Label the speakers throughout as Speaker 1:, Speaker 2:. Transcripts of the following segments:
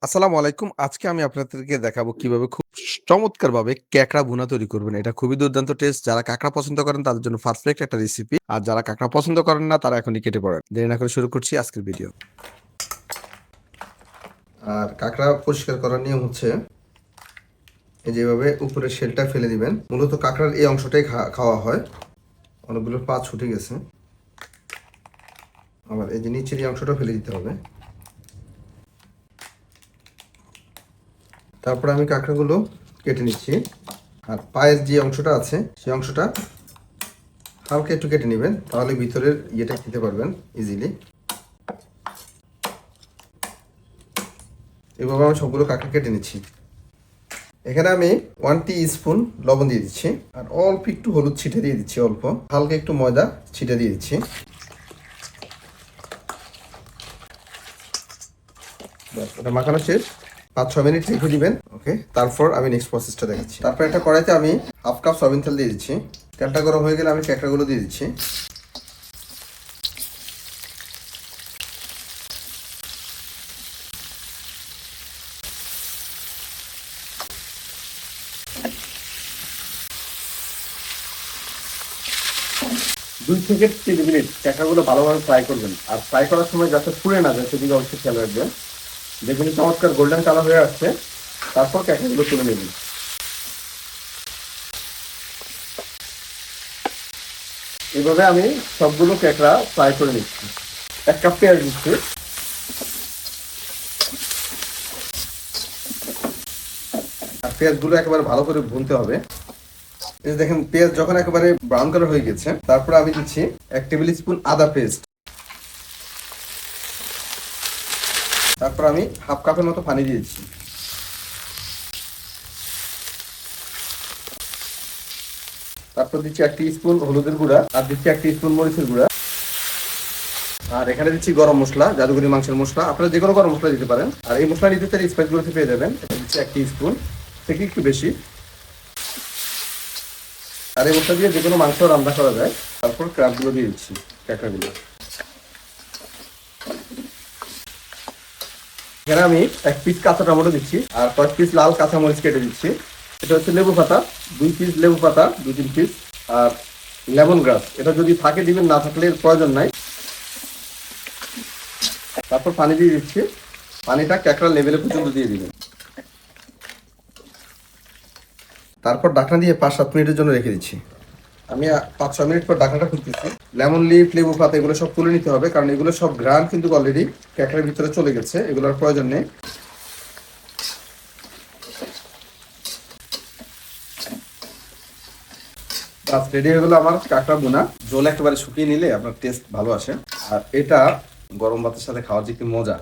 Speaker 1: আসসালামু আলাইকুম। আজকে আমি আপনাদেরকে দেখাবো কিভাবে খুব চমৎকারভাবে ক্যাকড়া ভুনা তৈরি করবেন। এটা খুবই দুর্দান্ত টেস্ট। যারা কাঁকড়া পছন্দ করেন তাদের জন্য পারফেক্ট একটা রেসিপি। আর যারা কাঁকড়া পছন্দ করেন না তারা এখনই কেটে পড়েন। দেরি না করে শুরু করছি আজকের ভিডিও। আর কাঁকড়া পরিষ্কার করার নিয়ম হচ্ছে এই যেভাবে উপরের শেলটা ফেলে দিবেন। মূলত কাঁকড়ার এই অংশটাই খাওয়া হয়। অনেকগুলো পা ছুটে গেছে। আবার এই যে নিচের এই অংশটা ফেলে দিতে হবে। তারপর আমি কাঁকড়াগুলো কেটে নিচ্ছি। আর পায়ের যে অংশটা আছে সেই অংশটা হালকা একটু কেটে নেবেন, তাহলে ভিতরের ইয়েটা খেতে পারবেন ইজিলি। এভাবে আমি সবগুলো কাঁকড়া কেটে নিচ্ছি। এখানে আমি 1 টিস্পুন লবণ দিয়ে দিচ্ছি, আর অল্প একটু হলুদ ছিটে দিয়ে দিচ্ছি, অল্প হালকা একটু ময়দা ছিটে দিয়ে দিচ্ছি। ওটা মাখানো শেষ। 5-6 মিনিট রেখে দিবেন। ওকে, তারপর আমি নেক্সট প্রসেসটা দেখাচ্ছি। তারপর একটা কড়াইতে আমি হাফ কাপ সয়াবিন তেল দিয়ে দিচ্ছি। তেলটা গরম হয়ে গেলে আমি কাঁকড়াগুলো দিয়ে দিচ্ছি। দুই থেকে 3 মিনিট কাঁকড়াগুলো ভালোভাবে ফ্রাই করবেন। আর ফ্রাই করার সময় যাতে পুড়ে না যায় সেদিকে অবশ্যই খেয়াল রাখবেন। দেখুন চমৎকার গোল্ডেন কালার হয়ে আসছে। তারপর কাঁকড়াগুলো তুলে নেবেন। এভাবে আমি সবগুলো কাঁকড়া ফ্রাই করে নিচ্ছি। 1 কাপ পেঁয়াজ দিচ্ছি। আর পেঁয়াজগুলো একেবারে ভালো করে ভুনতে হবে। এই দেখেন পেঁয়াজ যখন একেবারে ব্রাউন কালার হয়ে গেছে, তারপর আমি দিচ্ছি 1 টেবিল স্পুন আদা পেস্ট। তারপর আমি হাফ কাপের মতো পানি দিয়েছি। তারপর দিচ্ছি 1 টিস্পুন হলুদের গুঁড়া, আর দিচ্ছি 1 টিস্পুন মরিচের গুঁড়া। আর এখানে দিচ্ছি গরম মশলা, জাদুঘরি মাংসের মশলা। আপনারা যে কোনো গরম মশলা দিতে পারেন। আর এই মশলা নিতে চাইলে স্পাইসগুলোতে পেয়ে যাবেন। এটা দিচ্ছি 1 টিস্পুন থেকে একটু বেশি। আর এই মশলা দিয়ে যে কোনো মাংস রান্না করা যায়। তারপর ক্রাবগুলো দিয়ে দিচ্ছি, কাঁকড়াগুলো। এখানে আমি 1 পিস কাঁচা টমেটো দিচ্ছি, আর 5 পিস লাল কাঁচা মরিচ কেটে দিচ্ছি। এটা হচ্ছে লেবু পাতা, 2 পিস লেবু পাতা, 2-3 পিস। আর লেমন গ্রাস, এটা যদি থাকে দিবেন, না থাকলে প্রয়োজন নাই। তারপর পানি দিয়ে দিচ্ছি। পানিটা কাঁকড়া লেভেলে পর্যন্ত দিয়ে দিবেন। তারপর ঢাকনা দিয়ে 5-7 মিনিটের জন্য রেখে দিচ্ছি। আমি 5-6 মিনিট পর ঢাকনাটা খুলতেছি। লেমন লিফ, লেবু পাতা এগুলো সব তুলে নিতে হবে, কারণ এগুলো সব ঘ্রাণ কিন্তু অলরেডি কাঁকড়ার ভিতরে চলে গেছে, এগুলোর প্রয়োজন নেই। বাস রেডি হয়ে গেলো আমার কাঁকড়া ভুনা। ঝোল একেবারে শুকিয়ে নিলে আপনার টেস্ট ভালো আসে। আর এটা গরম ভাতের সাথে খাওয়ার যে কি মজা,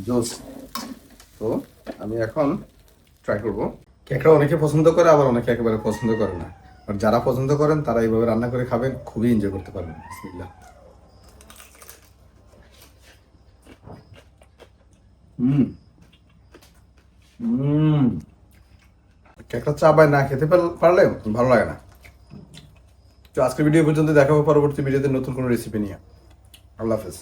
Speaker 1: জোস। তো আমি এখন ট্রাই করবো। কাঁকড়া অনেকে পছন্দ করে, আবার অনেকে একেবারে পছন্দ করে না। আর যারা পছন্দ করেন তারা এইভাবে রান্না করে খাবেন, খুবই এনজয় করতে পারবেন। বিসমিল্লাহ। হুম হুম কাঁকড়া চাবায় না খেতে পারলে ভালো লাগে না। তো আজকের ভিডিও পর্যন্ত, দেখাবো পরবর্তী ভিডিওতে নতুন কোনো রেসিপি নিয়ে। আল্লাহ হাফেজ।